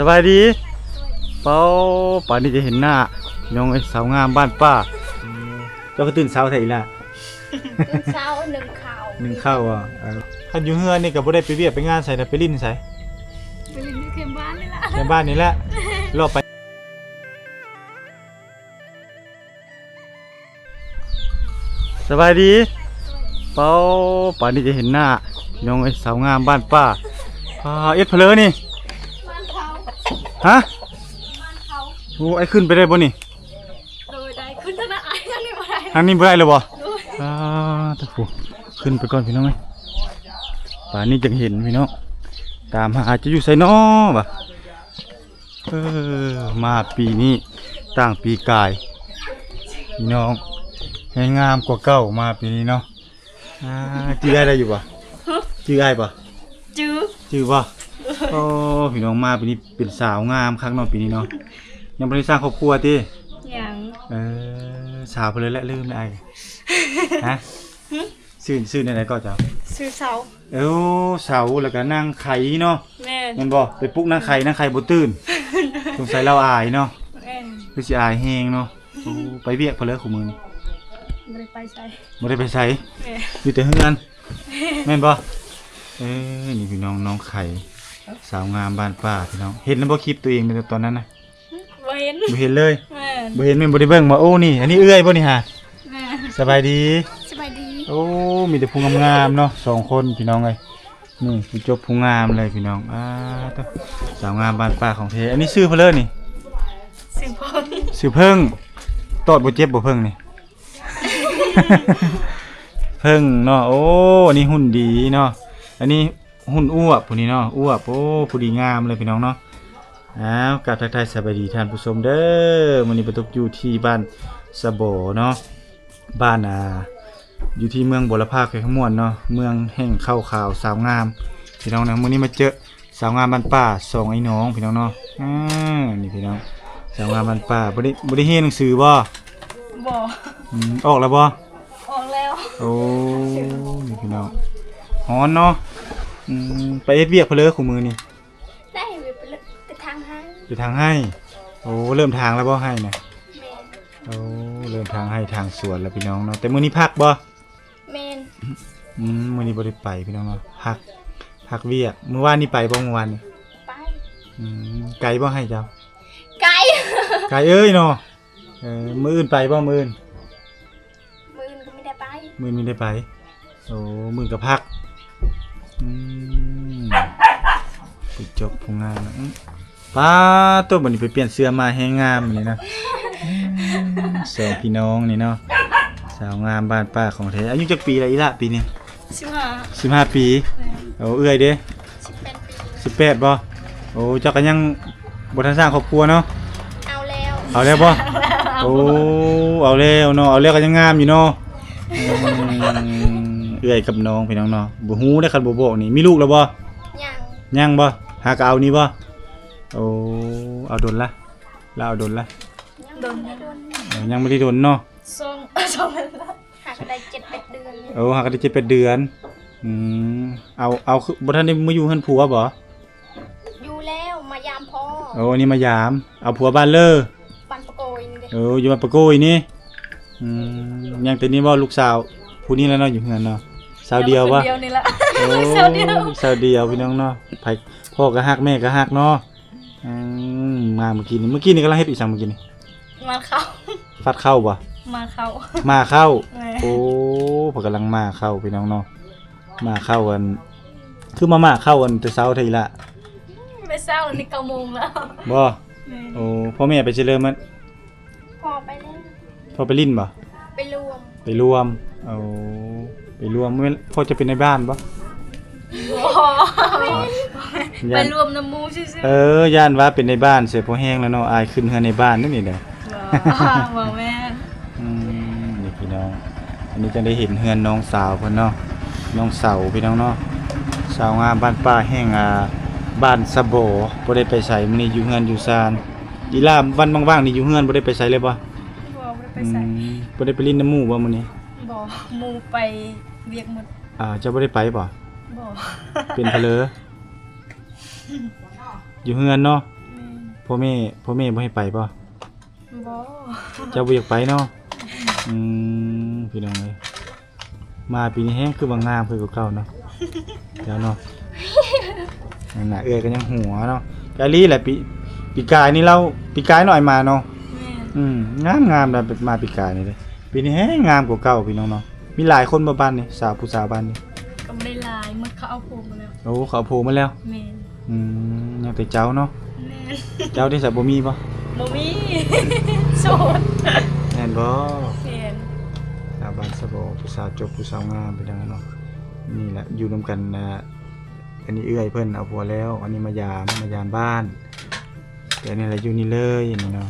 สบายดีเป้าป่านนี้จะเห็นหน้าน้องไอ้สาวงามบ้านป้าเจ้าก็ตื่นเช้าไทยละตื่นเช้าหนึ่งข้าวอ่ะท่านอยู่เฮือนนี่ก็บ่ได้ไปเวียกไปงานใส่นะไปลิ้นใส่ไปลิ้นที่เข็มบ้านนี่ละในบ้านนี่แหละรอบไปสบายดีเป้าป่านนี้จะเห็นหน้าน้องไอ้สาวงามบ้านป้าเอ็ดเพลอนี่บ้านเขา ฮะบ้านเขาโอ้ไอ้ขึ้นไปได้บ่นี่โดยใดขึ้นธนาไอ้ทางนี้บ่ได้ทางนี้บ่ได้เลยบ่โดยตะฟูขึ้นไปก่อนพี่น้องเอ้ยป่านนี้จังเห็นพี่น้องตามหาจะอยู่ไสน้อบ่มาปีนี้ต่างปีกายพี่น้องให้งามกว่าเก่ามาปีนี้เนาะจื้อได้อยู่บ่จื้อได้บ่จื้อบ่โอ้พี่น้องมาปีนี้เป็นสาวงามครั้งน้องปีนี้เนาะยังบ่ได้สร้างครอบครัวติยังสาวไปเลยแหละลืมได้ฮะซื่อในไหนก็เจ้าซื้อเสาเสาแล้วก็นั่งไข่เนาะแม่แม่นบ่ไปปลุกนั่งไข่บ่ตื่นสงสัยเราอายเนาะคือสิอายแฮงเนาะไปเวียกเพลอคู่มือนี่บ่ได้ไปไสอยู่แต่เฮือนแม่นบ่นี่พี่น้องน้องไข่สาวงามบ้านป้าพี่น้องเห็นแล้วบ่คลิปตัวเองในตอนนั้นนะบ่เห็นเลยบ่เห็นแม่นบ่ได้เบิ่งว่าโอ้นี่อันนี้เอื้อยบ่นี่ฮะสบายดีโอ้มีแต่ผู้งามๆเนาะ2คนพี่น้องเอ้ยนี่ผู้จบผู้งามเลยพี่น้องสาวงามบ้านป้าของแท้อันนี้ชื่อเพลอนี่ชื่อเพิ่งตอดบ่เจ็บบ่เพิ่งนี่ เพิ่งเนาะโอ้อันนี้หุ่นดีเนาะอันนี้หุ่นอ้วบผู้นี้เนาะอ้วบโอ้ผู้ดีงามเลยพี่น้องเนาะกับทักทายสวัสดีท่านผู้ชมเด้อมื้อนี้ประตกอยู่ที่บ้านสะโบเนาะบ้านอยู่ที่เมืองบุรพาแขวงม่วนเนาะเมืองแห่งข้าวขาวสาวงามพี่น้องนะมื้อนี้มาเจอสาวงามบ้านป้า2ไอ้น้องพี่น้องเนาะนี่พี่น้องสาวงามบ้านป้าบ่ได้เรียนหนังสือบ่ออกแล้วบ่ออกแล้วโอ้นี่พี่น้องฮ้อนเนาะไปเฮ็ดเวียกเพลอคู่มือนี่ได้ไปทางให้โอ้เริ่มทางแล้วบ่ให้น่ะโอ้เริ่มทางให้ทางสวนแล้วพี่น้องเนาะแต่มื้อนี้พักบ่แม่นมื้อนี้บ่ได้ไปพี่น้องเนาะพักเวียกมื้อวานนี้ไปบ่มื้อวานนี้ไปไกลบ่ให้เจ้าไกลเอ้ยเนาะมื้ออื่นไปบ่มื้ออื่นก็ไม่ได้ไปมื้อไม่ได้ไปโอ้มื้อก็พักไปจบผู้งานนะป้าตัวบัดนี้ไปเปลี่ยนเสื้อมาแฮงงามนี่นะสองพี่น้องนี่เนาะสาวงามบ้านป้าของแท้อายุจักปีละอีละปีนี้15ปีโอ้เอื้อยเด้18บ่โอ้เจ้าก็ยังบ่ทันสร้างครอบครัวเนาะเอาแล้วบ่โอ้เอาแล้วเนาะเอาแล้วก็ยังงามอยู่เนาะเอื้อยกับน้องพี่น้องเนาะบ่ฮู้ได้คันบ่บอกนี่มีลูกแล้วบ่ยังบ่หากเอานี่บ่โอ้เอาดนละแล้วเอาดนละยังไม่ได้ดนเนาะ2หากได้ 7-8 เดือนหากได้ 7-8 เดือนเอาบ่ทันได้มาอยู่เฮือนผัวบ่อยู่แล้วมายามพ่ออันนี้มายามเอาผัวบ้านเลอบ้านปะโกยนี่อยู่บ้านปะโกยนี่ยังแต่นี้บ่ลูกสาวผู้นี้แล้วเนาะอยู่เฮือนเนาะสาวเดียวบ่นี่ล่ะสาวเดียวพี่น้องเนาะไผพ่อก็ฮักแม่ก็ฮักเนาะมาเมื่อกี้นี่กำลังเฮ็ดอีสังเมื่อกี้นี่มาเข้าฟัดเข้าบ่มาเข้าโอ้เพิ่นกำลังมาเข้าพี่น้องเนาะมาเข้ากันคือมาเข้ากันแต่เช้าทีละไม่เช้านี่9 โมงแล้วบ่โอ้พ่อแม่ไปเฉลิมมันพ่อไปแล้วพ่อไปลิ้นบ่ไปรวมไปรวมพ่อจะเป็นในบ้านบ่ไปรวมน้ำมูซื่อย่านว่าเป็นในบ้านเสียพอแห้งแล้วเนาะอายขึ้นเฮือนในบ้านนั่นนี่เด้อบ่แม่นี่พี่น้องอันนี้จะได้เห็นเฮือนน้องสาวเพิ่นเนาะน้องเสาพี่น้องเนาะสาวงามบ้านป้าแห้งบ้านสะโบบ่ได้ไปไสมื้อนี้อยู่เฮือนอยู่ซานอีลาวันว่างๆนี่อยู่เฮือนบ่ได้ไปไสเลยบ่ได้ไปไสบ่ได้ไปลิ้นน้ำหมู่บ่มื้อนี้บ่หมู่ไปเวียกหมดเจ้าบ่ได้ไปบ่เป็นเพลออยู่เฮือนเนาะ พ่อแม่บ่ให้ไปบ่ บ่ เจ้าบ่อยากไปเนาะพี่น้องเอ้ยมาปีนี้แฮงคือบ่งามคือเก่าๆเนาะเดี๋ยวเนาะนั่นน่ะเอ้ยก็ยังหัวเนาะกะลีแหละปีกายนี่เราปีกายหน่อยมาเนาะ แม่น งามแบบมาปีกายนี่เด้ปีนี้แฮงงามกว่าเก่าพี่น้องเนาะมีหลายคนบ่บ้านนี่ผู้สาวบ้านนี่ ก็ไม่ได้ลายมันเขาเอาผมมาแล้ว โอ้เขาเอาโผล่มาแล้ว แม่น ยังแต่เจ้าเนาะ แม่น เจ้าที่สับบ่มีบ่ บ่มี โสด แม่นบ่ แม่น สาวบ้านสะบผู้สาวจบผู้สาวงามไปดังนั้นเนาะนี่แหละอยู่นํกันอันนี้เอื้อยเพิ่นเอาผัวแล้ว อันนี้มายามบ้านแต่อันนี่แหละอยู่นี่เลยนี่เนาะ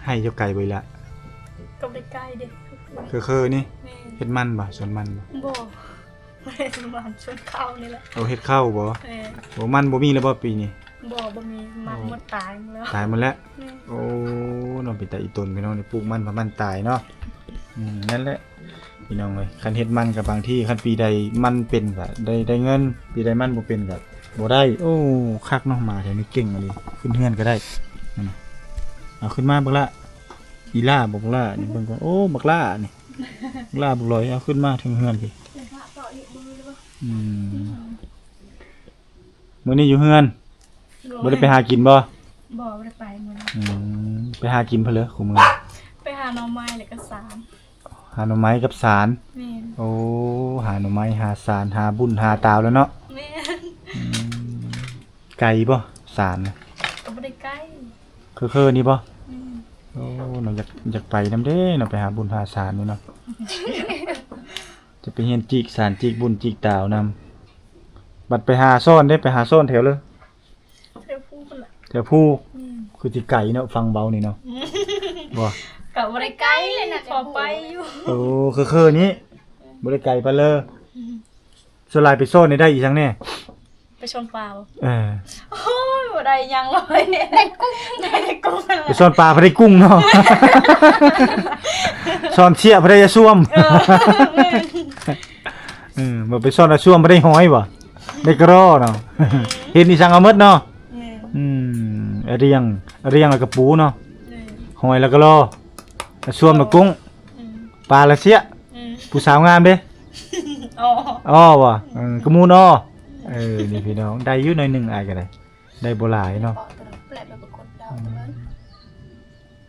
ให้เจ้าไก่ไว้ละ ก็ไปใกล้เด้ คือนี่ แม่น เฮ็ดมันบ่สวนมันบ่ บ่ไม่ได้สมานชวนเข้านี่แหละ เอาเฮ็ดข้าวบ่ แม่น บ่มันบ่มีแล้วบ่ปีนี้ บ่มีมันหมดตายหมดแล้ว ตายหมดแล้ว แม่น โอ้น้องเป็นตาอีตนพี่น้องนี่ปลูกมันเพราะมันตายเนาะนั่นแหละพี่น้องเอ้ยคันเฮ็ดมันกับบางที่คันปีใดมันเป็นก็ได้เงินปีใดมันบ่เป็นก็บ่ได้โอ้คักเนาะหมาแถวนี้เก่งอะดิขึ้นเฮือนก็ได้นั่นน่ะเอาขึ้นมาบักละอีล่าบักละนี่เบิ่งก่อนโอ้บักละนี่บักละบักลอยเอาขึ้นมาถึงเฮือนสิมื้อนี้อยู่เฮือนบ่ได้ไปหากินบ่ บ่ได้ไปมื้อนั้น ไปหากินเพนเลยของมึง ไปหาหน่อไม้แล้วก็สาม หาหน่อไม้กับสาร แม่น โอ้หาหน่อไม้หาสารหาบุญหาตาวแล้วเนาะ แม่น ไก่บ่สารน่ะ ก็บ่ได้ใกล้ คือนี่บ่ อืม โอ้เราอยากไปนำเด้เนาะไปหาบุญหาสารนี่เนาะ จะไปเฮียนจิกสารจิกบุญจิกตาวนำบัดไปหาซ่อนได้ไปหาซ่อนแถวเลย เจ้าผู้พุ่นล่ะ แถวผู้ อืม คือสิไก่เนาะฟังเบานี่เนาะบ่ ก็บ่ได้ใกล้เลยนะขอไปอยู่ โอ้คือนี้บ่ได้ไก่ปานเลยส่วนหลายไปซ่อนนี่ได้อีจังแน่ ไปชนเปล่า เออ โอ้ยบ่ได้หยังเลยเนี่ยได้กุ้งนั่นแห ไป ละ ซ่อนปลาพอได้กุ้งเนาะ ซ่อนเชี่ยพอได้จะซ่วม แม่น บ่ไปซ่อนเอาซ่วมบ่ได้หอยบ่ได้กระรอเนาะ เห็นอีสังเอาหมดเนาะ แม่น เรียงแล้วก็ปูเนาะ แม่น หอยแล้วก็รอแล้วซ่วมแล้วกุ้ง อืม ปลาละเชี่ย อืม ผู้สาวงามเด้ อ๋อ อ้อบ่กระมูนอ้อนี่พี่น้องได้อยู่หน่อยหนึงอ้ายก็ได้ได้บ่หลายเนาะ แปลกแบบกดดาวตรงนั้น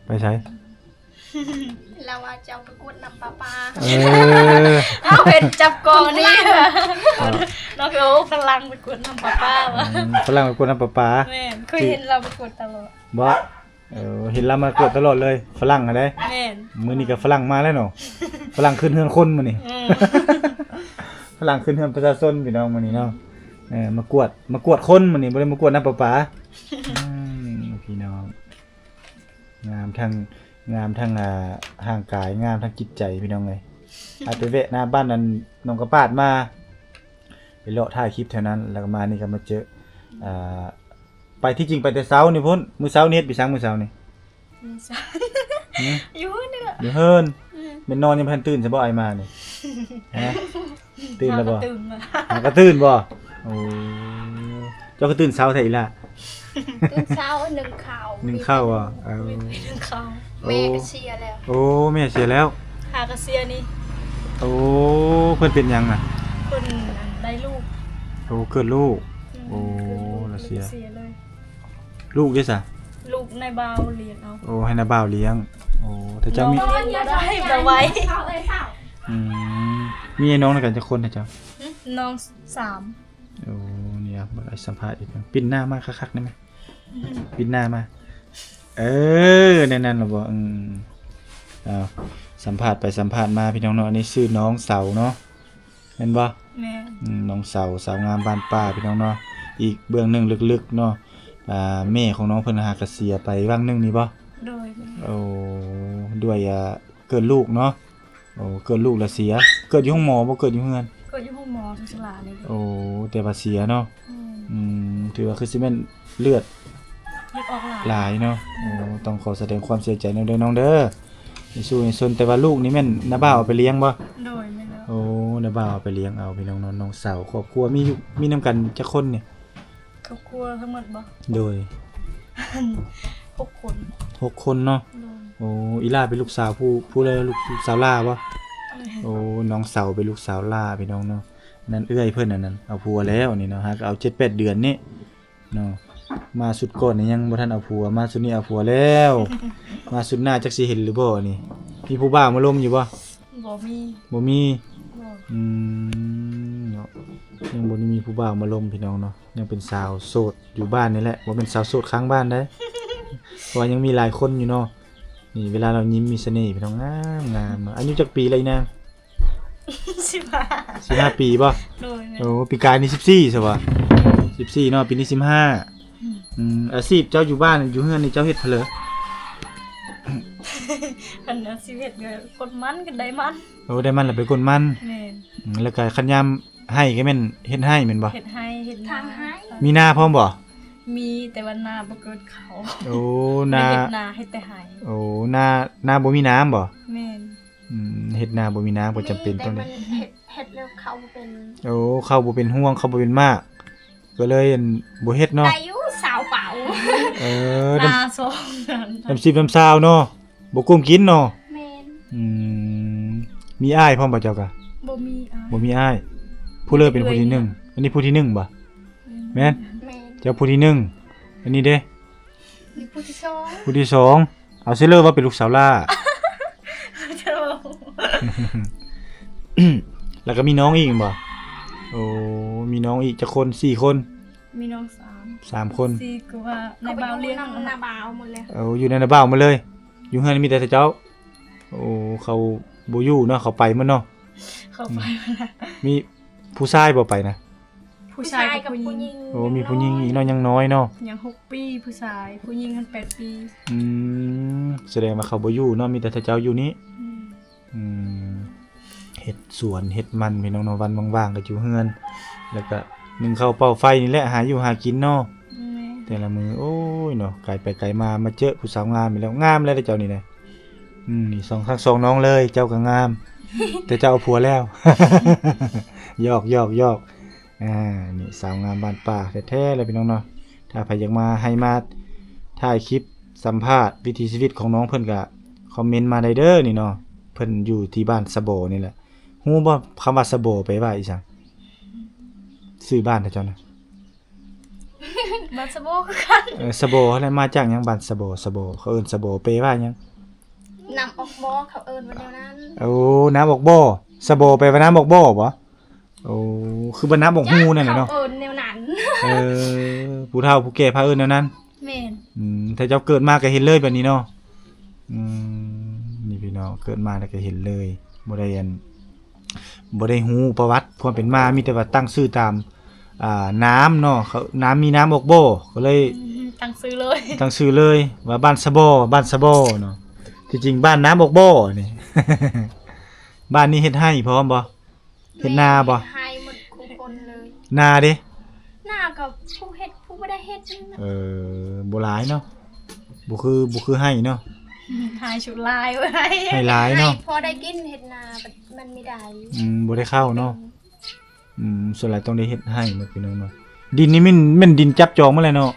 ไปไส เราว่าจะเอาไปกดน้ำปลาปลา เออ เอาเห็นจับกองนี่น้องโอ้พลังไปกดน้ำปลาปลาวะ ฝรั่งไปกวนน้ำปลา แม่นเคยเห็นเราไปกดตลอด บ่เห็นเรามากดตลอดเลยฝรั่งอะเด้ แม่น มื้อนี้ก็ฝรั่งมาแล้วเนาะฝรั่งขึ้นเฮือนคนมื้อนี้ อืม ฝรั่งขึ้นเฮือนประชาชนพี่น้องมื้อนี้เนาะมากวดคนมื้อนี้บ่ได้มากวดน้ำประปาพี่น้องงามทั้งร่างกายงามทั้งจิตใจพี่น้องเอ้ยอาจไปแวะหน้าบ้านนั้นน้องกระปาดมาไปเลาะถ่ายคลิปแถวนั้นแล้วก็มานี่ก็มาเจอไปที่จริงไปแต่เช้านี่พุ่นมื้อเช้านี้เฮ็ดไปซังมื้อเช้านี่ ไม่ใช่อยู่นี่แหละ เดี๋ยวเฮิรนแม่นนอนยังบ่ทันตื่นซะบ่ไอ้มานี่ฮะตื่นแล้วบ่ ตื่นมา มันก็ตื่นบ่โอ้เจ้าก็ตื่นเช้าแท้อีหล่ะ ตื่นเช้าหนึ่งข่าว นึ่งข้าวอ่ะ ไม่ไปถึงเขา แม่ก็เชียร์แล้ว โอ้แม่เสียแล้ว หากระเซียนี่ โอ้เพิ่นเป็นหยังน่ะ คนได้ลูก โอ้เกิดลูก โอ้ระเซีย เสียเลย ลูกเด้ซะ ลูกในเบาเรียนเอา โอ้ให้น้าบ่าวเลี้ยง โอ้แต่เจ้ามี น้องเรียนบ่ได้บ่ไว้ ข่าวเอ้ยข่าว อืมมีไอ้น้องด้วยกันจักคนนะเจ้า น้องสาม โอ้เนี่ยบ่ได้สัมภาษณ์อีกครั้งปิ้นหน้ามาคักๆได้ไหมปิ้นหน้ามา แน่ๆล่ะบ่อ้าวสัมภาษณ์ไปสัมภาษณ์มาพี่น้องเนาะอันนี้ชื่อน้องเสาเนาะแม่นบ่ แม่ น้องเสาสาวงามบ้านป่าพี่น้องเนาะอีกเบื้องหนึงลึกๆเนาะแม่ของน้องเพิ่นหากเสียไปว่างหนึงนี่บ่ โดย โอ้ด้วยเกิดลูกเนาะโอ้เกิดลูกแล้วเสีย เกิดอยู่ห้องหมอบ่เกิดอยู่เฮือน ก็อยู่ห้องหมอทุกฉลาดเลย โอ้แต่ว่าเสียเนาะ อืม ถือว่าคือสิแม่นเลือด ยิบออกหลา หลายเนาะโอ้ต้องขอแสดงความเสียใจนำเด้อน้องเด้อให้สู้ให้ซนแต่ว่าลูกนี่แม่นน้าบ่าวเอาไปเลี้ยงบ่ โดยไม่แล้ว โอ้น้าบ่าวเอาไปเลี้ยงเอาพี่น้องน้องสาวครอบครัวมีอยู่มีนํกันจักคนนี่ ครอบครัวทั้งหมดบ่ โดย ณ6 คน 6 คนเนาะ โดย โอ้อีล่าเป็นลูกสาวผู้เลยลูกสาวล่าบ่โอ้น้องเสาเป็นลูกสาวล่าพี่น้องเนาะนั่นเอื้อยเพิ่นอันนั้นเอาผัวแล้วนี่เนาะฮะเอา 7-8 เดือนนี่เนาะมาสุดก่อนนี่ยังบ่ทันเอาผัวมาสุดนี้เอาผัวแล้ว มาสุดหน้าจักสิเห็นหรือบ่นี่มีผู้บ่าวมาล้มอยู่บ่ บ่มี บ่มี บ่ เนาะยังบ่ได้มีผู้บ่าวมาล้มพี่น้องเนาะยังเป็นสาวโสดอยู่บ้านนี่แหละบ่เป็นสาวโสดค้างบ้านได้ เพราะว่ายังมีหลายคนอยู่เนาะนี่เวลาเรายิ้มมีเสน่ห์พี่น้องงามงามเนาะอายุจักปีเลยนาง 15 15 ปีบ่ โดยแม่ โอ้ปีกายนี่14ซะบ่14เนาะปีนี้15อาชีพเจ้าอยู่บ้านอยู่เฮือนนี่เจ้าเฮ็ดเพลอ อันนั้นชีวิตก็คนมันก็ได้มัน โอ้ได้มันแล้วไปกวนมัน แม่น แล้วก็คันยามให้ก็แม่นเฮ็ดให้แม่นบ่ เฮ็ดให้เฮ็ด ทางให้ มีหน้าพร้อมบ่ มีแต่ว่านาบ่เกิดเขา โอ้ ไม่ นา เฮ็ดนาให้แต่ให้ โอ้นาบ่มีน้ำบ่ แม่น เฮ็ดนาบ่มีน้ำบ่จำเป็นต้อง แต่ ได้ มันเฮ็ดแล้วเขาเป็น โอ้เข้าบ่เป็นห่วงเข้าบ่เป็นมาก ก็เลยอั่นบ่เฮ็ดเนาะ ได้อยู่สาวเป่า เออ นาสองนั้น น้ำซิบน้ำซาวเนาะบ่กุ้มกินเนาะ แม่น มีอ้ายพร้อมบ่เจ้ากะ บ่มีอ้าย บ่มีอ้ายผู้เลิกเป็นผู้ที่หนึ่งอันนี้ผู้ที่หนึ่งบ่แม่น แม่น เจ้าผู้ที่หนึ่งอันนี้เด้ มีผู้ที่สอง ผู้ที่สองเอาซิเลยว่าเป็นลูกสาวล่า เจ้า แล้วก็มีน้องอีกบ่โอ้มีน้องอีกจักคน4คน มีน้อง3 3คน 4ก็ว่าใน เขาไป บ้าน อยู่ เลี้ยง นำหน้าบ่าวหมดเลย อยู่ในนาบ้าวมาเลย อยู่เฮือนมีแต่เจ้าโอ้เขาบ่อยู่เนาะเขาไปหมดเนาะ เข้าไปมาแล้ว มีผู้ชายบ่ไปนะ ผู้ชายกับผู้หญิง โอ้มีผู้หญิงอีกเนาะยังน้อยเนาะ ยัง6 ปีผู้ชายผู้หญิงกัน8 ปี แสดงว่าเขาบ่อยู่เนาะมีแต่เจ้าอยู่นี้ อืม อืมเฮ็ดสวนเฮ็ดมันพี่น้องเนาะวันว่างๆก็อยู่เฮือน แล้วก็นึ่งข้าวเป่าไฟนี่แหละหาอยู่หากินเนาะ แม่ แต่ละมื้อโอ้ยเนาะไกลไปไกลมามาเจอผู้สาวงามอีกแล้วงามเลยเด้อเจ้านี่นะนี่สองทั้งสองน้องเลย เจ้าก็งาม แต่เจ้าเอาผัวแล้ว หยอกนี่สาวงามบ้านป่าแท้ๆเลยพี่น้องเนาะถ้าใครอยากมาให้มาถ่ายคลิปสัมภาษณ์วิถีชีวิตของน้องเพิ่นก็คอมเมนต์มาได้เด้อนี่เนาะเพิ่นอยู่ที่บ้านสะโบนี่แหละฮู้บ่คำว่าสะโบไปว่าอีสังชื่อบ้านเขาเจ้านะ บ้านสะโบคือกัน สะโบอะไรมาจากหยังบ้านสะโบเขาเอิ้นสะโบไปว่าหยัง นำออกบ่เขาเอิ้นว่าแนวนั้น โอ้น้ำบอกบ่สะโบไปว่าน้ำบอกบ่บ่โอ้คือบ่น้ำบอกฮู้นั่นแหละเนาะ เขาเอิ้นแนวนั้น ผู้เฒ่าผู้แก่พาเอิ้นแนวนั้น แม่น ถ้าเจ้าเกิดมาก็เห็นเลยแบบนี้เนาะนี่พี่น้องเกิดมาแล้วก็เห็นเลยบ่ได้ฮู้ประวัติความเป็นมามีแต่ว่าตั้งชื่อตามน้ำเนาะเขาน้ำมีน้ำบอกบ่ก็เลย ตั้งซื้อเลย ตั้งชื่อเลยว่าบ้านสะบ่เนาะที่จริงบ้านน้ำบอกบ่นี่ บ้านนี้เฮ็ดให้พร้อมบ่เฮ็ดนาบ่ ให้หมดทุกคนเลย นาเด้ หน้ากับผู้เฮ็ดผู้บ่ได้เฮ็ดนี่นะ บ่หลายเนาะบ่คือให้เนาะ หายชุดลายไว้ ให้หลายเนาะ ให้พอได้กินเฮ็ดนามันไม่ได้ บ่ได้เข้าเนาะส่วนหลายต้องได้เฮ็ดให้เนาะพี่น้องเนาะดินนี่มันดินจับจองมาแล้วเนาะ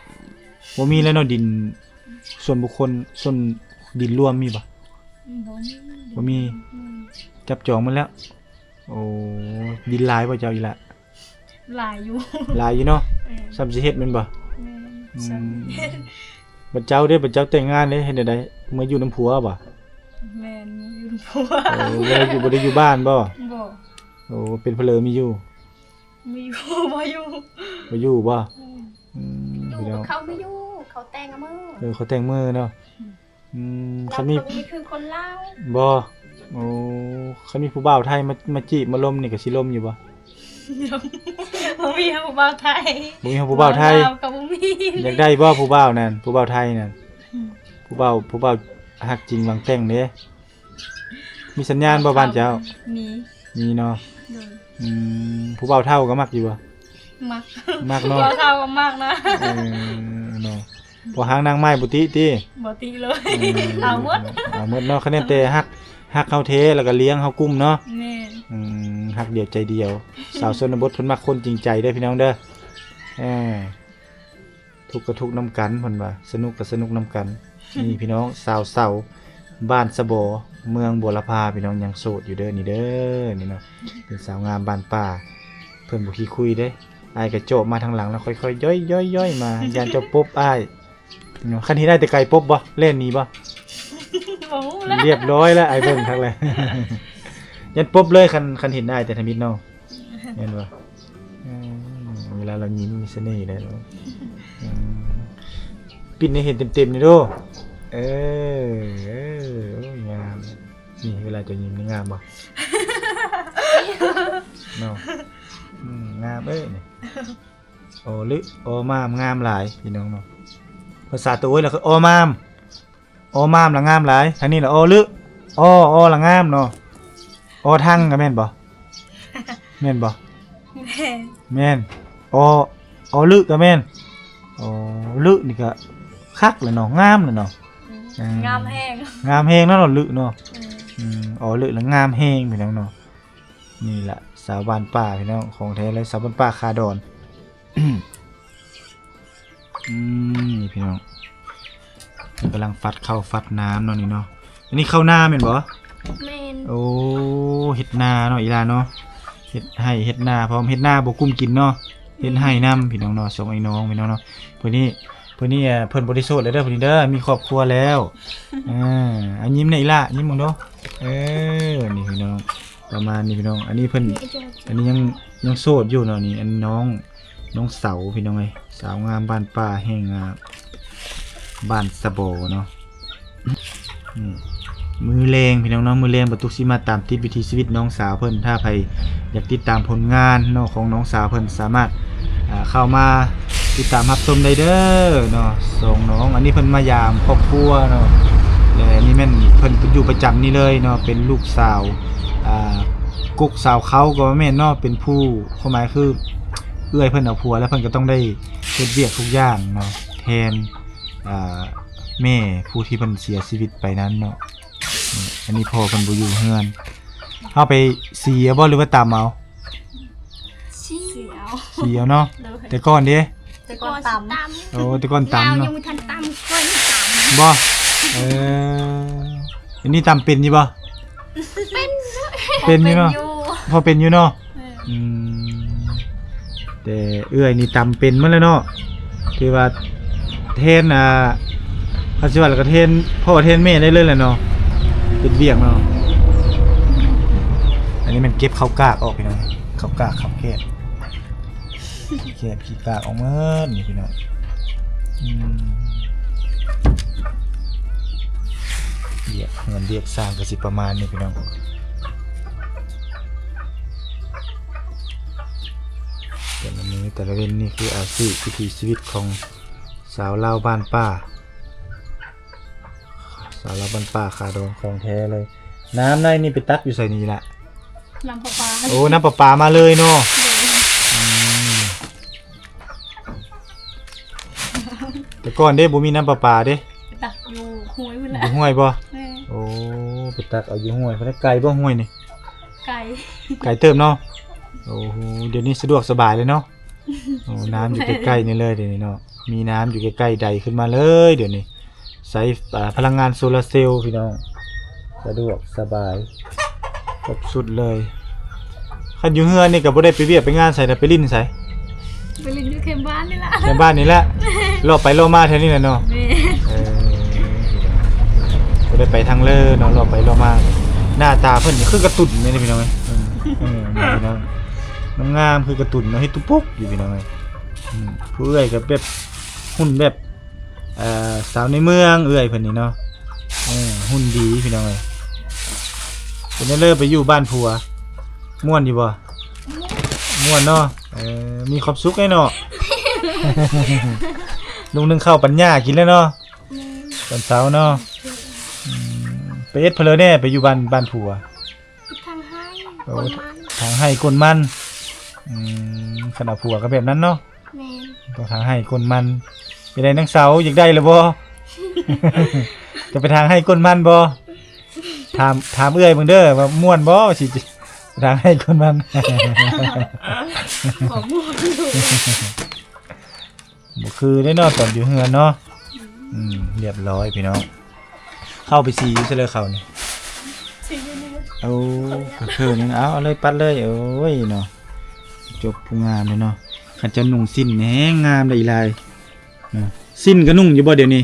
บ่มีแล้วเนาะดินส่วนบุคคลส่วนดินรวมมีบ่บ่มีจับจองมาแล้วโอ้ดินหลายบ่เจ้าอีละ หลายอยู่ หลายอยู่เนาะซ้ำสิเฮ็ดแม่นบ่ แม่น บัดเจ้าเด้บัดเจ้าแต่งงานเด้เฮ็ดได้มาอยู่นำผัวบ่ แม่นอยู่ผัว บ่ได้อยู่บ้านบ่ บ่ โอ้เป็นเพลอมีอยู่ มีอยู่บ่อยู่ บ่อยู่บ่ อยู่ พี่น้ กั อบ ง เขาไม่อยู่เขาแต่งกับมือ เขาแต่งมือเนาะคั เรา นมี คนนี้คือคนลาว บ่โอ้คันมีผู้บ่าวไทยมาจีบมาล้มนี่ก็สิล้มอยู่บ่ บ่มีผู้บ่าวไทย บ่มีผู้บ่าวไทย ก็บ่มี อยากได้บ่ผู้บ่าวนั่นผู้บ่าวไทยนั่นผู้บ่าวฮักจริงหวังแต่งเด้มีสัญญาณบ่บ้านเจ้า มี มีเนาะ โดย ผู้บ่าวเฒ่าก็มักอยู่บ่ มัก มักเนาะ บ่เท่าก็มากนะ เนาะพอหางนางไม้บุติติ บ่ติเลยเอาหมด เอาหมดเนาะคะแนนแต่ฮักเฮาเทแล้วก็เลี้ยงเฮากุ้มเนาะ แม่น ฮักเดียวใจเดียว สาวชนบทเพิ่นมักคนจริงใจเด้อพี่น้องเด้อเออ ทุกข์ก็ทุกข์นํกันเพิ่นว่าสนุกก็สนุกนํกันนี่พี่น้องสาวเสาบ้านสะบอเมืองบัวละพาพี่น้องยังโสดอยู่เด้อนี่เด้อนี่เนาะเป็นสาวงามบ้านป่าเพิ่นบ่ขี้คุยเด้อ้ายก็โจบมาทางหลังแล้วค่อยๆย่อยๆมาย่านเจ้าปบอ้ายเนาะคันที่ได้แต่ไกลปบบ่เล่นนี้บ่ โอ้แล้ว เรียบร้อยแล้วไอ้เบิ่งทั้งเลย ยันปบเลยคันเห็นได้แต่ทมิดเนาะเห็นบ่เวลาเรายิ้มมีเสน่ห์เลยเนาะปิดให้เห็นเต็มๆนี่ดูโอ้ยงามนี่เวลาจะยิ้มนี่งามบ่ เนาะงามเอ้ยนี่โอ้ลึโอ้มามงามหลายพี่น้องเนาะภาษาตัวเอ้ยแล้วคือโอ้มามละงามหลายทางนี้ล่ะโอ้ลึโอ้ละงามเนาะโอ้ทั้งก็แม่นบ่ แม่นบ่ แม่นโอ้ลึก็แม่นโอ้ลึนี่ก็คักเลยเนาะงามเลยเนาะ งามแห้ง งามแฮงเนาะเนาะลึเนาะโอ้ลึละงามแฮงพี่น้องเนาะนี่ล่ะสาวบ้านป่าพี่น้องของแท้เลยสาวบ้านป่าคาดอน นี่พี่น้องกำลังฟัดข้าวฟัดน้ำเนาะนี่เนาะอันนี้ข้าวหน้าแม่นบ่ แม่น โอ้เฮ็ดนาเนาะอีหลาเนาะเฮ็ดให้เฮ็ดนาพร้อมเฮ็ดนาบ่กุ้มกินเนาะเฮ็ดให้นํพี่น้องเนาะส่งไอ้น้องพี่น้องเนาะเพิ่นนี่เพิ่นบ่ได้โสดเลยเด้อเพิ่นนี่เด้อมีครอบครัวแล้วอันยิ้มได้อีหล่ะยิ้มมึงเนาะนี่พี่น้องประมาณนี้พี่น้องอันนี้เพิ่นอันนี้ยังโสดอยู่เนาะนี่อันน้องเสาพี่น้องเอ้ยสาวงามบ้านป่าแห่งบ้านสะโบเนาะมือแรงพี่น้องมือแรงบรรทุกสิมาตามติดวิถีชีวิตน้องสาวเพิ่นถ้าใครอยากติดตามผลงานเนาะของน้องสาวเพิ่นสามารถเข้ามาติดตามรับชมได้เด้อเนาะส่งน้องอันนี้เพิ่นมายามครอบครัวเนาะและนี่แม่นเพิ่นอยู่ประจำนี่เลยเนาะเป็นลูกสาวกุ๊กสาวเขาก็แม่นเนาะเป็นผู้ความหมายคือเอื้อยเพิ่นเอาผัวแล้วเพิ่นก็ต้องได้เฮ็ดเวียกทุกอย่างเนาะแทนแม่ผู้ที่เพิ่นเสียชีวิตไปนั้นเนาะอันนี้พ่อเพิ่นบ่อยู่เฮือนเฮาไปเสียบ่หรือว่าตามเอา เสียว เสียเนาะแต่ก่อนเด้ แต่ก่อนตำ โอ้แต่ก่อนตำ ยาวยั เนาะ งไม่ทันตำค่อยต บ่อันนี้ตำเป็นอยู่บ่เป็นอยู่เนาะพอเป็นอยู่เนาะแต่เอื้อยนี่ตำเป็นหมดแล้วเนาะคือว่าเทนเขาสิว่าแล้วก็เทนพ่อเทนแม่ได้เลยแหละเนาะเป็นเวียกเนาะอันนี้มันเก็บข้าวกากออกพี่น้องข้าวกากข้าวแคบขี้กากออกหมดนี่พี่น้องเงินเรียกสร้างก็สิประมาณนี้พี่น้องแต่ละมื้อแต่ละเว้นนี่คืออาชีพวิถีชีวิตของสาวลาวบ้านป้าสาวลาวบ้านป้าขาดองของแท้เลยน้ำในนี่ไปตักอยู่ใส่นี่แหละ น้ำปลา โอ้น้ำประปามาเลยเนาะแต่ก่อนเด้บ่มีน้ำประปาเด้ ตักอยู่ห้วยพุ่น อ น่ะ ยู่ห้วยบ่ แม่ โอ้ไปตักเอาอยู่ห้วยเพิ่นไกลบ่ห้วยนี่ ไก่ ไกลเติมเนาะโอ้โหเดี๋ยวนี้สะดวกสบายเลยเนาะโอ้น้ำอยู่ใกล้ๆนี่เลยเดี๋ยวนี้เนาะมีน้ำอยู่ใกล้ๆใดขึ้นมาเลยเดี๋ยวนี้ใช้พลังงานโซลาร์เซลล์พี่น้องสะดวกสบายครบสุดเลยคันอยู่เฮือนนี่ก็บ่ได้ไปเวียกไปงานใส่แต่ไปลิ้นใส่ ไปเล่นอยู่เข็มบ้านนี่ล่ะ ในบ้านนี่แหละรอไปรอมาแถวนี้แหละเนาะ แม่ บ่ได้ไปทางเลอเนาะรอไปรอมาหน้าตาเพิ่นนี่คือกระตุ่นแม่นพี่น้องเอ้ยนี่พี่น้องงามคือกระตุ่นเนาะเฮ็ดตุ๊ปุ๊กอยู่พี่น้องเอ้ยผู้เอื้อยก็แบบหุ่นแบบสาวในเมืองเอื้อยเพิ่นนี่เนาะหุ่นดีพี่น้องเอ้ยเป็นได้เลิกไปอยู่บ้านผัวม่วนอยู่บ่ม่วนเนาะมีความสุขไอ้เนาะ ลุงนึงข้าวปัญญากินแล้วเนาะตอนเช้าเนาะไปเอ็ดเพลอแน่ไปอยู่บ้านผัว ำทางให้ โอ้ คนมัน ทางให้คนมันขนาดผัวก็แบบนั้นเนาะ แม่น ต้องทางให้คนมันไปได้นังเสาอยากได้หรือบ่ จะไปทางให้คนมันบ่ถามเอื้อยมึงเด้อว่าม่วนบ่สิทางให้คนมัน ขอม่วงอยู่ บ่คือได้เนาะตอนอยู่เฮือนเนาะเรียบร้อยพี่น้องเข้าไปซีอยู่ซะเลยเขานี่ สีนี่ เอาก็คือนี่นะเอาเลยปัดเลยโอ้ยเนาะจบผู้งามเลยเนาะคันจะนุ่งสิ้นแหงงามได้อีหลายเนาะสิ้นก็นุ่งอยู่บ่เดี๋ยวนี้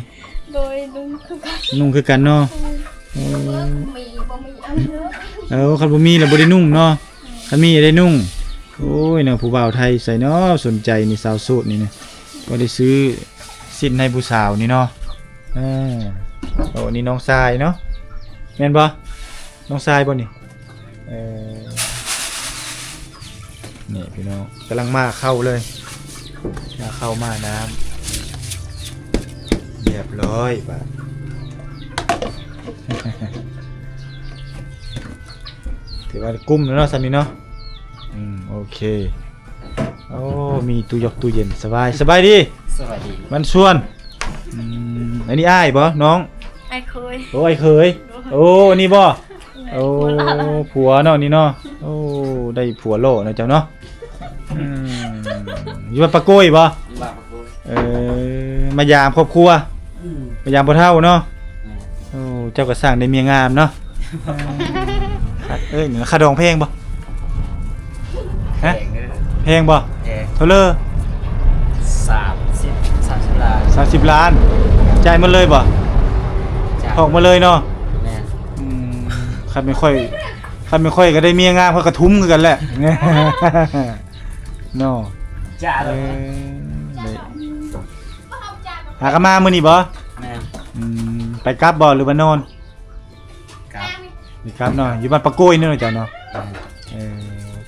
โดยลุงคือกัน นุ่งคือกันเนาะ มีบ่มีอันเยอะ คันบ่มีแล้วบ่ได้นุ่งเนาะคันมีได้นุ่งโอ้ยเนาะผู้บ่าวไทยใส่เนาะสนใจนี่สาวโสดนี่นะก็ได้ซื้อสิ้นให้ผู้สาวนี่เนาะโอ้นี่น้องทรายเนาะแม่นบ่น้องทรายบ่นี่นี่พี่น้องกำลังมาเข้าเลยมาเข้ามาน้ำเรียบร้อยป่ะ ถือว่ากุ้มแล้วเนาะสันนี้เนาะโอเคโอ้มีตู้ยกตู้เย็นสบายดี สวัสดี มันชวนอันนี้อ้ายบ่น้อง ไอ้เคย โอ้ไอ้เคยโอ้อันนี้บ่โอ้ผัวเนาะนี่เนาะโอ้ได้ผัวโลนะเจ้าเนาะอยู่บ้านปะโกยบ่ บางคน มายามครอบครัวมายามพ่อเฒ่าเนาะโอ้เจ้าก็สร้างได้เมียงามเนาะนี่ค่าดองแพงบ่ฮะ แพงเลย แพงบ่ แพง เท่าเลย 30 ล้าน 30 ล้านจ่ายหมดเลยบ่ จาก ออกมาเลยเนาะ แม่ คันไม่ค่อยก็ได้เมียงามเขากระทุ้มคือกันแหละ เนาะ จ้าเลย ได้หากนมามื้อนี้บ่ แม่ ไปกลับบ่หรือว่านอน ครับ ไปกลับเนาะอยู่บ้านปะโกยนี่เนาะจ้ะเนาะ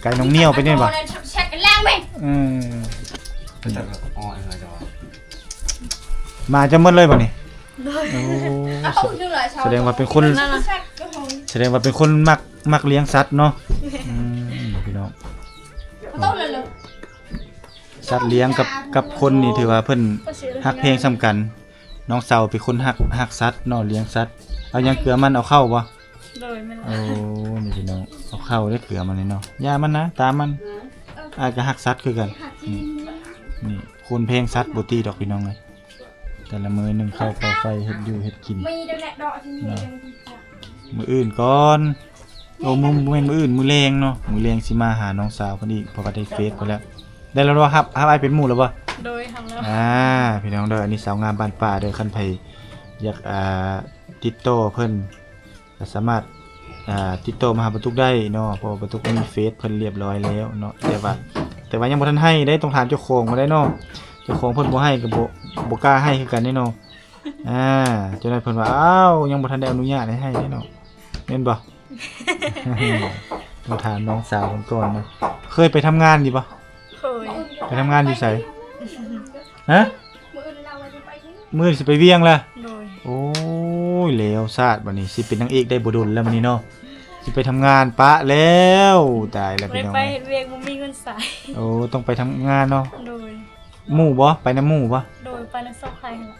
ไกลน้องเหนียวไปนี่บ่ แชกกันแล้วไหม จะอ๋ออะไรจ้ะ มาจะหมดเลยบ่นี่ โดย โอ้ ชื่ออะไรชาว แสดงว่าเป็นคน แชกก็คง แสดงว่าเป็นคนมักเลี้ยงสัตว์เนาะพี่น้อง ต้องเลย สัตว์เลี้ยงกับคนนี่ถือว่าเพิ่นฮักเพลงสำคัญน้องเสาเป็นคนฮักสัตว์เนาะเลี้ยงสัตว์เอาหยังเกลือมันเอาเข้าบ่ โดยมัน โอ้นี่พี่น้องเอาเข้าได้เกลือมันนี่เนาะอย่ามันนะตามมันอ้ายก็ฮักสัตว์คือกันนี่คนเพลงสัตว์บ่ตีดอกพี่น้องเลยแต่ละมื้อหนึงเข้าเป่าไฟเฮ็ดอยู่เฮ็ดกิน มีเดี๋ยวแหละดอกที่นี่ มื้ออื่นก่อนโอ้มื้ออื่นมื้อแรงเนาะมื้อแรงสิมาหาน้องสาวเพิ่นอีกเพราะว่าได้เฟซเพิ่นแล้วได้แล้วว่าครับอ้ายเป็นหมู่แล้วบ่ โดยทำแล้ว พี่น้องเด้ออันนี้สาวงามบ้านป่าเด้อคันไผอยากติดต่อเพิ่นก็สามารถติดต่อมาหาประตุกได้เนาะเพราะว่าประตุกมีเฟซเพิ่นเรียบร้อยแล้วเนาะแต่ว่ายังบ่ทันให้ได้ต้องถามเจ้าของมาได้เนาะเจ้าของเพิ่นบ่ให้ก็บ่กล้าให้คือกันเด้เนาะเจ้านั้นเพิ่นว่าอ้าวยังบ่ทันได้อนุญาตให้เด้เนาะแม่นบ่ ต้องถามน้องสาวเพิ่นก่อนนะเคยไปทำงานดิบ่ เคย ไปทำงานอยู่ไสฮะ มือเราจะไปที่ มื้อสิไปเวียงล่ะ โดย โอ้ยแล้วซาดบัดนี้สิเป็นนางเอกได้บ่ดลแล้วบัดนี้เนาะสิไปทำงานปะแล้วตายแล้ว ไป พี่น้อง ไปเรียกมันมีเงินสาย โอ้ต้องไปทำงานเนาะ โดย หมู่บ่ไปน้ำหมู่บ่ โดยไปนักสอบใครเหรอ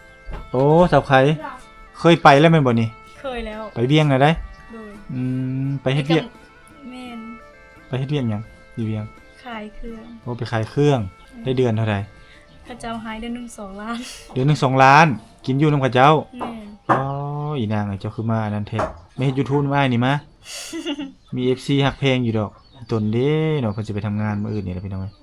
โอ้สาวไข่เคยไปแล้วแม่นบ่นี่ เคยแล้ว ไปเวียงน่ะได้ โดย ไปเฮ็ดเวียง แม่น ไปเฮ็ดเวียงหยังอยู่เวียง ขายเครื่อง โอ้ไปขายเครื่องได้เดือนเท่าใด ข้าเจ้าหายเดือนหนึ่ง2 ล้าน เดือนหนึง2 ล้าน กินอยู่นำกับเจ้า แม่น อ๋ออีนางเอ้ยเจ้าคือมาอันนั้นแท้ไม่เฮ็ด YouTube มานี่มามี FC ฮักเพลงอยู่ดอกตนเด้เนาะเพิ่นสิไปทำงานมื้ออื่นนี่แหละพี่น้องเอ้ย